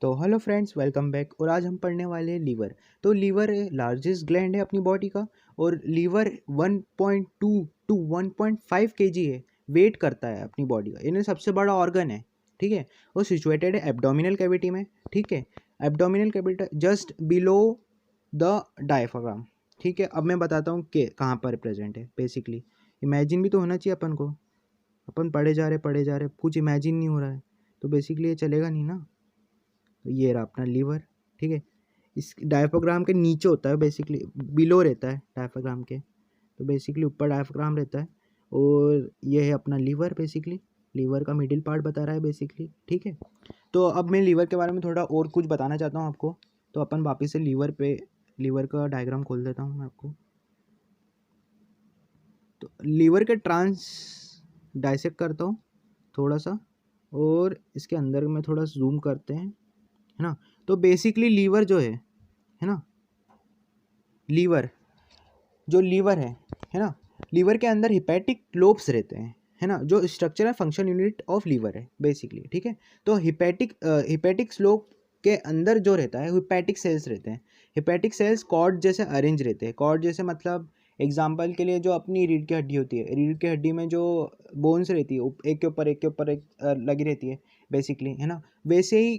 तो hello friends, welcome back. और आज हम पढ़ने वाले हैं लीवर। तो लीवर लार्जेस्ट ग्लैंड है अपनी बॉडी का, और लीवर 1.2 टू 1.5 केजी है, वेट करता है अपनी बॉडी का। इन्हें सबसे बड़ा ऑर्गन है, ठीक है। वो सिचुएटेड है एब्डोमिनल कैविटी में, ठीक है। Abdominal cavity just below the diaphragm, ठीक है। अब मैं बताता हूँ कि कहाँ पर प्रेजेंट है। बेसिकली इमेजिन भी तो होना चाहिए अपन को। अपन पढ़े जा रहे कुछ इमेजिन नहीं हो रहा है, तो बेसिकली ये चलेगा नहीं ना। तो ये रहा अपना लीवर, ठीक है। इस डायफ्राम के नीचे होता है, बेसिकली बिलो रहता है डायफ्राम के। तो बेसिकली ऊपर डायफ्राम रहता है, और ये है अपना लीवर। बेसिकली लीवर का मिडिल पार्ट बता रहा है बेसिकली, ठीक है। तो अब मैं लीवर के बारे में थोड़ा और कुछ बताना चाहता हूँ आपको। तो अपन वापस से लीवर का डायग्राम खोल देता हूँ मैं आपको। तो लीवर के ट्रांस डाइसेक्ट करता हूँ थोड़ा सा, और इसके अंदर में थोड़ा जूम करते हैं, है ना। तो बेसिकली लीवर जो है ना, लीवर है ना। लीवर के अंदर हिपैटिक लोब्स रहते हैं, है ना, जो स्ट्रक्चर है फंक्शन यूनिट ऑफ लीवर है बेसिकली, ठीक है। तो हिपैटिक लोब के अंदर जो रहता है हिपैटिक सेल्स रहते हैं। हिपैटिक सेल्स कॉर्ड जैसे अरेंज रहते हैं। कॉर्ड जैसे मतलब एग्जाम्पल के लिए जो अपनी रीढ़ की हड्डी होती है, रीढ़ की हड्डी में जो बोन्स रहती है एक के ऊपर एक लगी रहती है बेसिकली, है ना। वैसे ही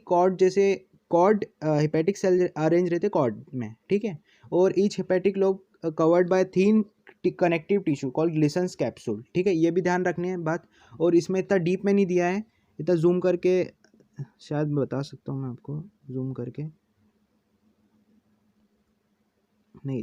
कॉर्ड हिपैटिक सेल अरेंज रहते हैं कॉर्ड में, ठीक है। और each hepatic lobe covered by thin connective tissue called Glisson's capsule, ठीक है। ये भी ध्यान रखनी है बात। और इसमें इतना डीप में नहीं दिया है, इतना जूम करके शायद बता सकता हूँ मैं आपको, जूम करके नहीं,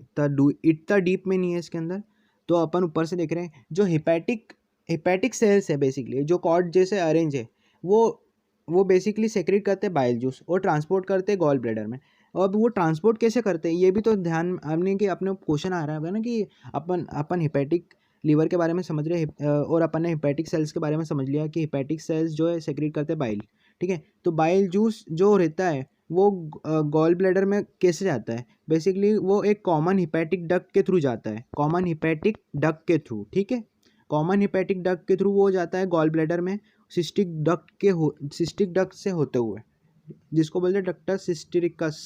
इतना डीप में नहीं है इसके अंदर। तो अपन ऊपर से देख रहे हैं जो हिपैटिक सेल्स है बेसिकली, जो कॉर्ड जैसे अरेंज है, वो बेसिकली सेक्रेट करते हैं बाइल जूस और ट्रांसपोर्ट करते हैं गॉल ब्लैडर में। अब वो ट्रांसपोर्ट कैसे करते हैं ये भी तो ध्यान हमने कि अपने क्वेश्चन आ रहा है ना कि अपन हिपैटिक लीवर के बारे में समझ रहे हैं, और अपन ने हिपैटिक सेल्स के बारे में समझ लिया कि हिपैटिक सेल्स जो है सेक्रेट करते हैं बाइल, ठीक है। तो बाइल जूस जो रहता है वो गॉल ब्लैडर में कैसे जाता है, बेसिकली वो एक कॉमन हिपैटिक डक्ट के थ्रू जाता है, कॉमन हिपैटिक डक्ट के थ्रू, ठीक है। कॉमन हिपैटिक डक्ट के थ्रू वो जाता है गॉल ब्लैडर में, सिस्टिक डक्ट से होते हुए, जिसको बोलते हैं डक्टस सिस्टिरिकस।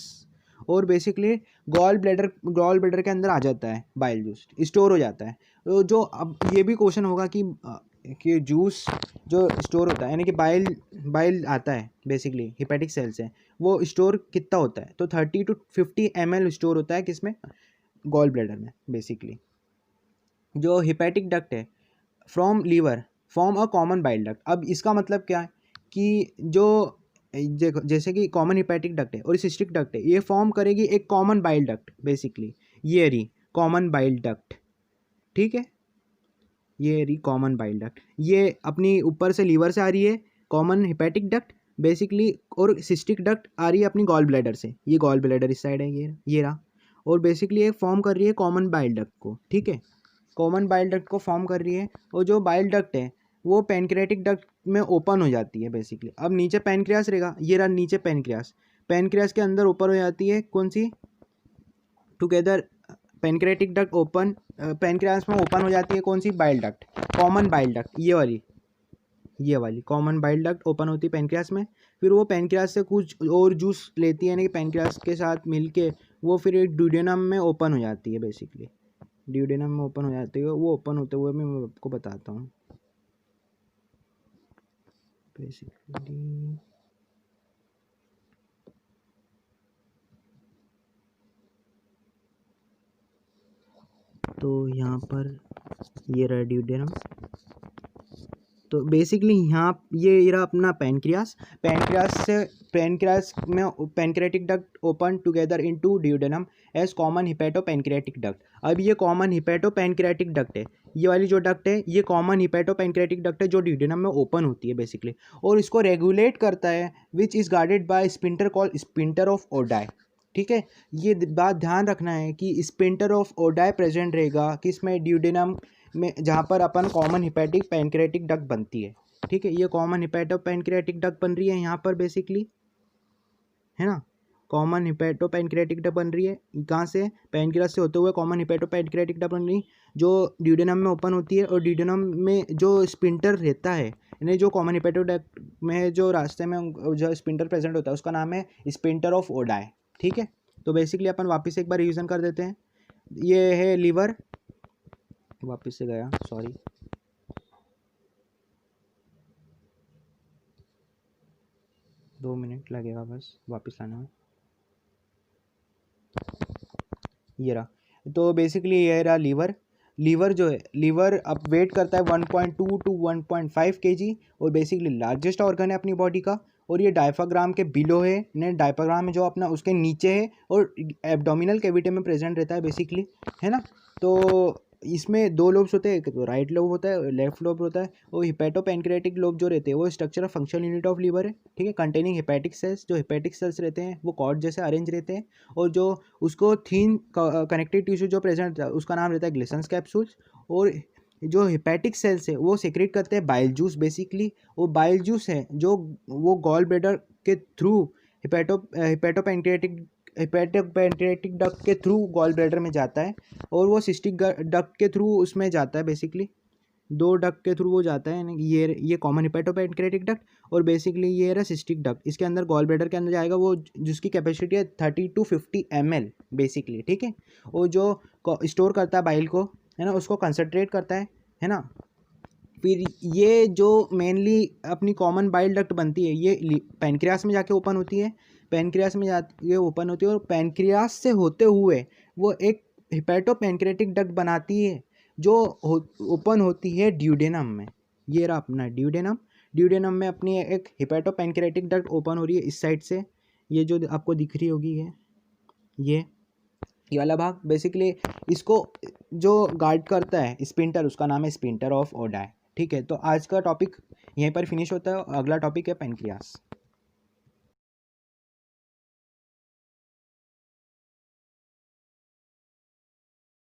और बेसिकली गॉल ब्लैडर के अंदर आ जाता है, बाइल जूस स्टोर हो जाता है। तो जो अब ये भी क्वेश्चन होगा कि जूस जो स्टोर होता है, यानी कि बाइल आता है बेसिकली हिपैटिक सेल से, वो स्टोर कितना होता है, तो 30 to 50 ml स्टोर होता है किसमें, गॉल ब्लैडर में बेसिकली। जो हिपैटिक डक्ट है from liver form a common bile duct. अब इसका मतलब क्या है कि जो जैसे कि कॉमन हिपैटिक डक्ट है और सिस्टिक डक्ट है, ये फॉर्म करेगी एक कॉमन बाइल डक्ट बेसिकली। ये रही कॉमन बाइल डक्ट, ठीक है। ये रही कॉमन बाइल डक्ट, ये अपनी ऊपर से लीवर से आ रही है कॉमन हिपैटिक डक्ट बेसिकली, और सिस्टिक डक्ट आ रही है अपनी गॉल ब्लैडर से। ये गॉल ब्लैडर इस साइड है, ये रहा। और बेसिकली ये फॉर्म कर रही है कॉमन बाइल डक्ट को, ठीक है। कॉमन बाइल डक्ट को फॉर्म कर रही है, और जो बाइल डक्ट है वो पैनक्रियाटिक डक्ट में ओपन हो जाती है बेसिकली। अब नीचे पैनक्रियास रहेगा, ये रहा नीचे पैनक्रियास के अंदर ऊपर हो जाती है कौन सी, together pancreatic duct open, pancreas में ओपन हो जाती है कौन सी, bile duct, common bile duct. ये वाली कॉमन बाइल डक्ट ओपन होती है पैनक्रियास में। फिर वो पैनक्रियास से कुछ और जूस लेती है, यानी कि पैनक्रियास के साथ मिलके वो फिर एक ड्यूडेनम में ओपन हो जाती है बेसिकली। ड्यूडेनम में ओपन हो जाती है, वो ओपन होते हुए मैं आपको बताता हूँ बेसिकली। तो यहाँ पर ये रहा ड्यूडेनम। तो बेसिकली यहाँ ये रहा अपना पैनक्रियास में pancreatic duct open together into duodenum as common hepato pancreatic duct. अब ये कॉमन हिपैटो पैनक्रियाटिक डक्ट है, ये वाली जो डक्ट है ये कॉमन हिपैटो पैनक्रियाटिक डक्ट है, जो ड्यूडेनम में ओपन होती है बेसिकली, और इसको रेगुलेट करता है which is guarded by sphincter called sphincter of Oddi, ठीक है। ये बात ध्यान रखना है कि स्पिंटर ऑफ ओडाई प्रेजेंट रहेगा किसमें, ड्यूडेनम में, जहाँ पर अपन कॉमन हिपैटिक पैनक्रियाटिक डक्ट बनती है, ठीक है। ये कॉमन हिपैटो पैनक्रियाटिक डक्ट बन रही है यहाँ पर बेसिकली, है ना। कॉमन हिपैटो पैनक्रियाटिक डक्ट बन रही है कहाँ से, पैनक्रियास से होते हुए कॉमन हिपैटो पैनक्रियाटिक डक्ट बन रही, जो ड्यूडेनम में ओपन होती है। और ड्यूडेनम में जो स्पिंटर रहता है, यानी जो कॉमन हिपेटोडक्ट में जो रास्ते में जो स्पिंटर प्रेजेंट होता है उसका नाम है स्पिंटर ऑफ ओडाई। ठीक है, तो बेसिकली अपन वापस एक बार रिवीजन कर देते हैं। ये है लीवर, वापस से गया, सॉरी, दो मिनट लगेगा बस वापस लाने में। ये रहा, तो बेसिकली ये रहा लीवर। लीवर जो है, लीवर अब वेट करता है 1.2 टू 1.5 kg और बेसिकली लार्जेस्ट ऑर्गन है अपनी बॉडी का। और ये डायफ्राम के बिलो है, ने डायफ्राम है जो अपना उसके नीचे है और एब्डोमिनल कैविटी में प्रेजेंट रहता है बेसिकली, है ना। तो इसमें दो लोब्स होते हैं, एक तो राइट लोब होता है, लेफ्ट लोब होता है। और हिपेटोपेनक्रेटिक लोब जो रहते हैं वो structure of functional unit of liver है, ठीक है, कंटेनिंग हेपेटिक सेल्स। जो हेपेटिक सेल्स रहते हैं वो कॉर्ड जैसे अरेंज रहते हैं और जो उसको थीन कनेक्टिव टिश्यू जो प्रेजेंट रहता है उसका नाम रहता है ग्लिसन्स कैप्सूल्स। और जो हेपेटिक सेल्स है वो सेक्रेट करते हैं बाइल जूस बेसिकली। वो बाइल जूस है जो वो गॉल ब्लैडर के थ्रू हिपेटोपेनक्रेटिक डक्ट के थ्रू गॉल ब्लैडर में जाता है और वो सिस्टिक डक्ट के थ्रू उसमें जाता है बेसिकली। दो डक्ट के थ्रू वो जाता है, यानी ये कॉमन हिपेटोपेनक्रेटिक डक्ट और बेसिकली ये रहा सिस्टिक डक्ट। इसके अंदर गॉल ब्लैडर के अंदर जाएगा वो, जिसकी कैपेसिटी है 30 to 50 ml बेसिकली, ठीक है। और जो स्टोर करता है बाइल को, है ना, उसको कंसनट्रेट करता है ना। फिर ये जो मेनली अपनी कॉमन बाइल डक्ट बनती है ये पैनक्रियास में जाके ओपन होती है, पैनक्रियास में जाके ओपन होती है और पैनक्रियास से होते हुए वो एक हिपेटोपेनक्रेटिक डक्ट बनाती है जो ओपन होती है ड्यूडेनम में। ये रहा अपना ड्यूडेनम। ड्यूडेनम में अपनी एक हिपेटोपेनक्रेटिक डक्ट ओपन हो रही है इस साइड से, ये जो आपको दिख रही होगी है ये वाला भाग बेसिकली। इसको जो गार्ड करता है स्पिंटर, उसका नाम है स्पिंटर ऑफ ओडाई। ठीक है, तो आज का टॉपिक यहीं पर फिनिश होता है। अगला टॉपिक है पेनक्रियास।